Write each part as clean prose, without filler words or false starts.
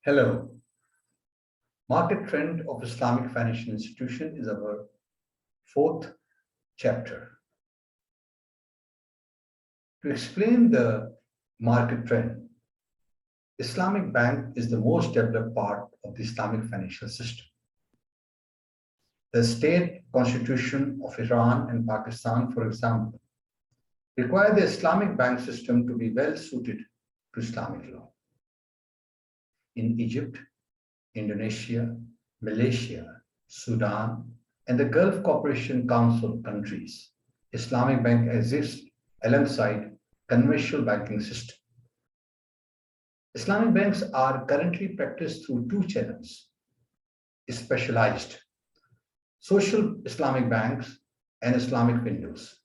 Hello. Market trend of Islamic financial institution is our fourth chapter. To explain the market trend, Islamic Bank is the most developed part of the Islamic financial system. The state constitution of Iran and Pakistan, for example, require the Islamic bank system to be well suited to Islamic law. In Egypt, Indonesia, Malaysia, Sudan, and the Gulf Cooperation Council countries, Islamic Bank exists alongside conventional banking system. Islamic banks are currently practiced through two channels: specialized social Islamic banks and Islamic windows.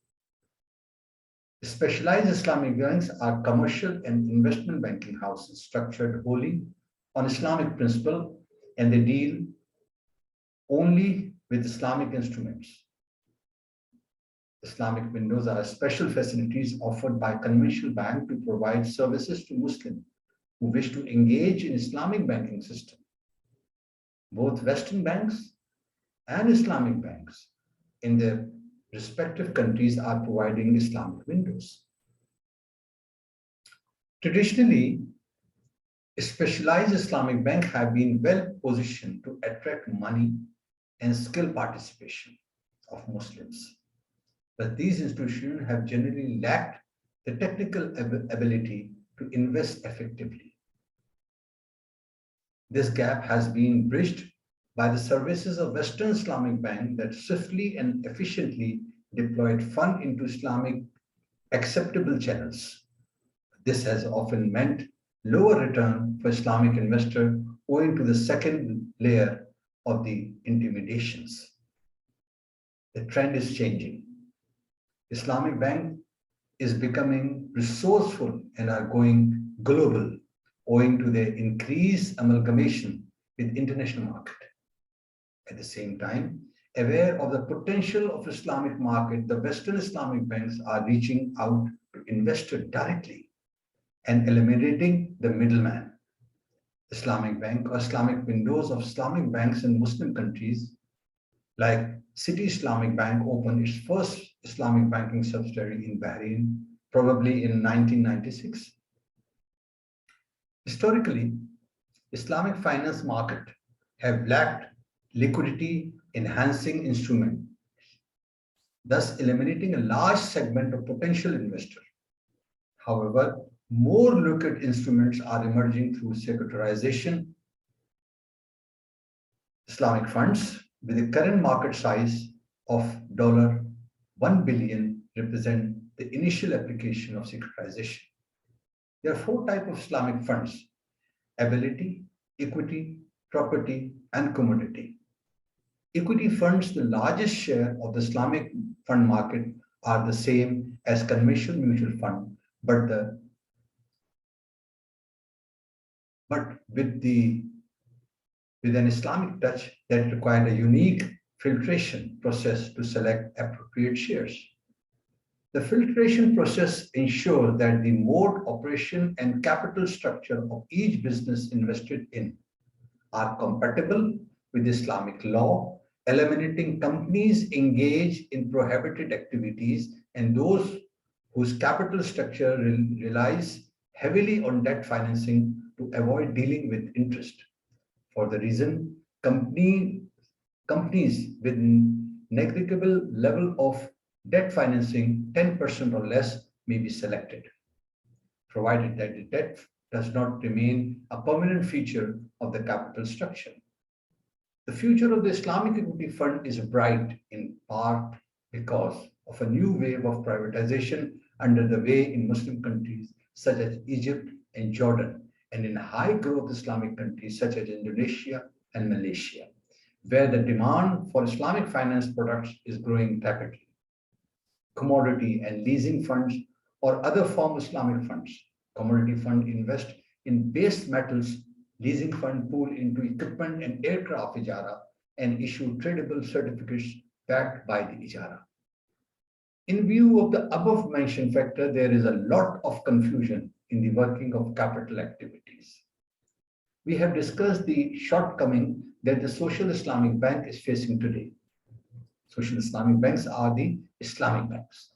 Specialized Islamic banks are commercial and investment banking houses structured wholly on Islamic principle, and they deal only with Islamic instruments. Islamic windows are special facilities offered by conventional bank to provide services to Muslims who wish to engage in Islamic banking system. Both Western banks and Islamic banks in their respective countries are providing Islamic windows. Traditionally, specialized Islamic banks have been well positioned to attract money and skill participation of Muslims. But these institutions have generally lacked the technical ability to invest effectively. This gap has been bridged by the services of Western Islamic Bank that swiftly and efficiently deployed funds into Islamic acceptable channels. This has often meant lower return for Islamic investor owing to the second layer of the intimidations. The trend is changing. Islamic Bank is becoming resourceful and are going global owing to their increased amalgamation with international market. At the same time, aware of the potential of Islamic market, the Western Islamic banks are reaching out to investors directly and eliminating the middleman. Islamic Bank or Islamic windows of Islamic banks in Muslim countries like City Islamic Bank opened its first Islamic banking subsidiary in Bahrain, probably in 1996. Historically, Islamic finance market have lacked liquidity enhancing instrument, thus eliminating a large segment of potential investors. However, more liquid instruments are emerging through securitization. Islamic funds with a current market size of $1 billion represent the initial application of securitization. There are four types of Islamic funds: ability, equity, property, and commodity. Equity funds, the largest share of the Islamic fund market, are the same as conventional mutual fund, but with an Islamic touch that required a unique filtration process to select appropriate shares. The filtration process ensures that the mode, operation, and capital structure of each business invested in are compatible with Islamic law, eliminating companies engaged in prohibited activities and those whose capital structure relies heavily on debt financing to avoid dealing with interest. For the reason, companies with negligible level of debt financing, 10% or less, may be selected, provided that the debt does not remain a permanent feature of the capital structure. The future of the Islamic equity fund is bright in part because of a new wave of privatization under the way in Muslim countries such as Egypt and Jordan, and in high growth Islamic countries such as Indonesia and Malaysia, where the demand for Islamic finance products is growing rapidly. Commodity and leasing funds or other form of Islamic funds. Commodity fund invest in base metals, leasing fund pool into equipment and aircraft ijara and issue tradable certificates backed by the ijara. In view of the above mentioned factor, there is a lot of confusion in the working of capital activities. we have discussed the shortcoming that the social Islamic Bank is facing today. Social Islamic banks are the Islamic banks.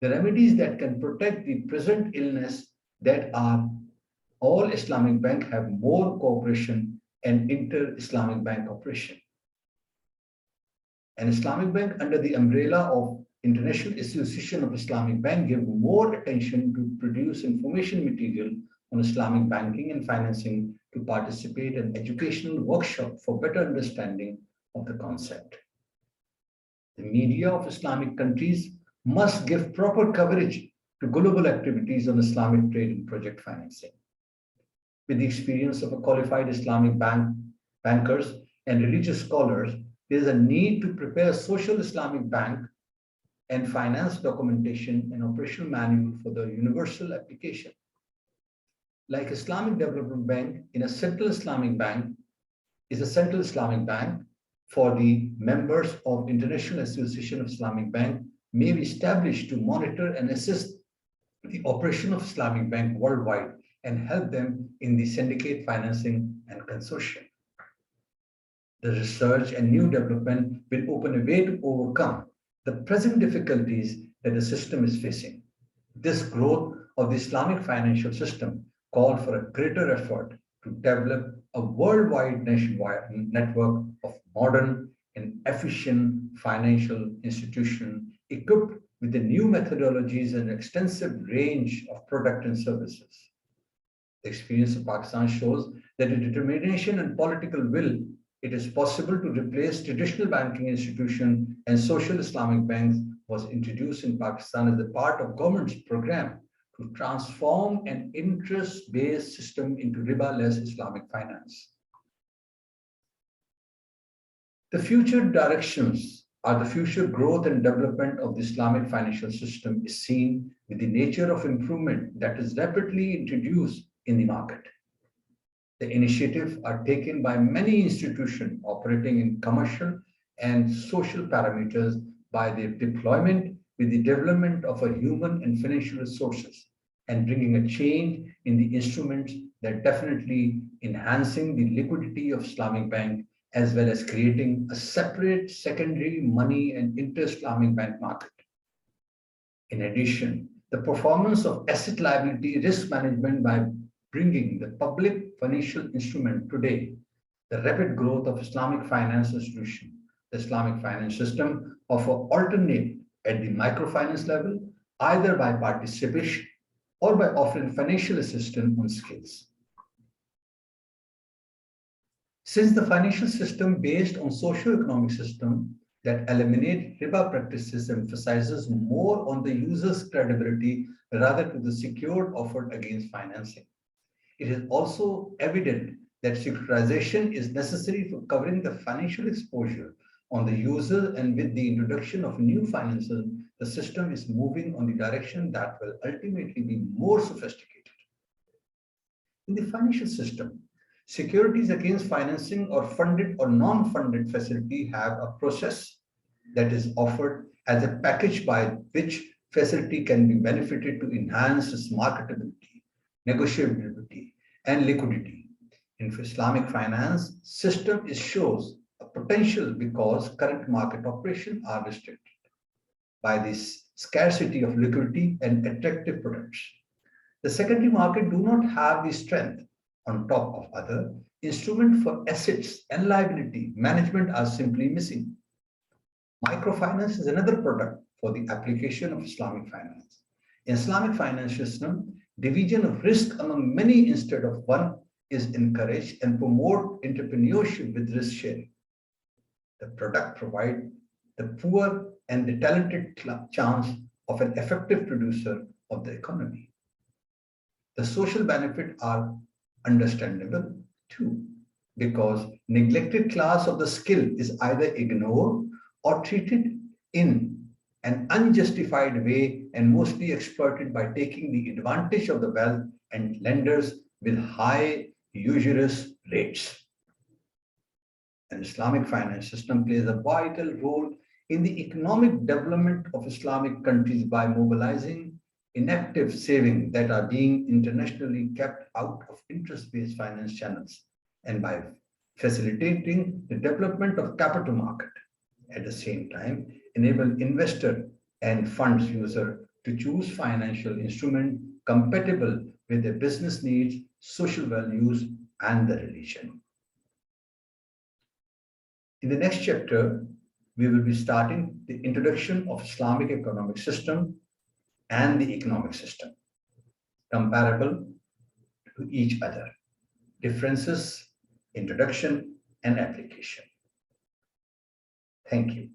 The remedies that can protect the present illness that are all Islamic banks have more cooperation and inter-Islamic bank operation. An Islamic bank under the umbrella of International Association of Islamic Bank give more attention to produce information material on Islamic banking and financing to participate in educational workshop for better understanding of the concept. The media of Islamic countries must give proper coverage to global activities on Islamic trade and project financing. With the experience of a qualified Islamic bankers and religious scholars, there is a need to prepare a social Islamic bank and finance documentation and operational manual for the universal application. Like Islamic Development Bank, in a Central Islamic Bank is a Central Islamic Bank for the members of International Association of Islamic Bank may be established to monitor and assist the operation of Islamic Bank worldwide and help them in the syndicate financing and consortium. The research and new development will open a way to overcome the present difficulties that the system is facing. This growth of the Islamic financial system called for a greater effort to develop a worldwide nationwide network of modern and efficient financial institutions equipped with the new methodologies and extensive range of products and services. The experience of Pakistan shows that with determination and political will, it is possible to replace traditional banking institutions and social Islamic banks was introduced in Pakistan as a part of government's program to transform an interest-based system into riba-less Islamic finance. The future directions are the future growth and development of the Islamic financial system is seen with the nature of improvement that is rapidly introduced in the market. The initiatives are taken by many institutions operating in commercial and social parameters by their deployment with the development of a human and financial resources and bringing a change in the instruments that definitely enhancing the liquidity of Islamic bank as well as creating a separate secondary money and inter-Islamic bank market. In addition, the performance of asset liability risk management by bringing the public financial instrument today, the rapid growth of Islamic finance institution, the Islamic finance system offer alternate at the microfinance level, either by participation or by offering financial assistance on skills. Since the financial system based on socio-economic system that eliminate riba practices emphasizes more on the user's credibility rather to the secured offered against financing. It is also evident that securitization is necessary for covering the financial exposure on the user, and with the introduction of new finances, the system is moving on the direction that will ultimately be more sophisticated. In the financial system, securities against financing or funded or non-funded facility have a process that is offered as a package by which facility can be benefited to enhance its marketability, negotiability, and liquidity. In Islamic finance system, it shows a potential because current market operations are restricted by this scarcity of liquidity and attractive products. The secondary market do not have the strength on top of other instruments for assets and liability management are simply missing. Microfinance is another product for the application of Islamic finance. In Islamic finance system, division of risk among many instead of one is encouraged and promote entrepreneurship with risk sharing. The product provides the poor and the talented chance of an effective producer of the economy. The social benefits are understandable too, because neglected class of the skill is either ignored or treated in an unjustified way and mostly exploited by taking the advantage of the wealth and lenders with high usurious rates. An Islamic finance system plays a vital role in the economic development of Islamic countries by mobilizing inactive saving that are being internationally kept out of interest-based finance channels, and by facilitating the development of capital market. At the same time, enable investor and funds user to choose financial instrument compatible with their business needs, social values, and the religion. In the next chapter, we will be starting the introduction of Islamic economic system and the economic system, comparable to each other, differences, introduction, and application. Thank you.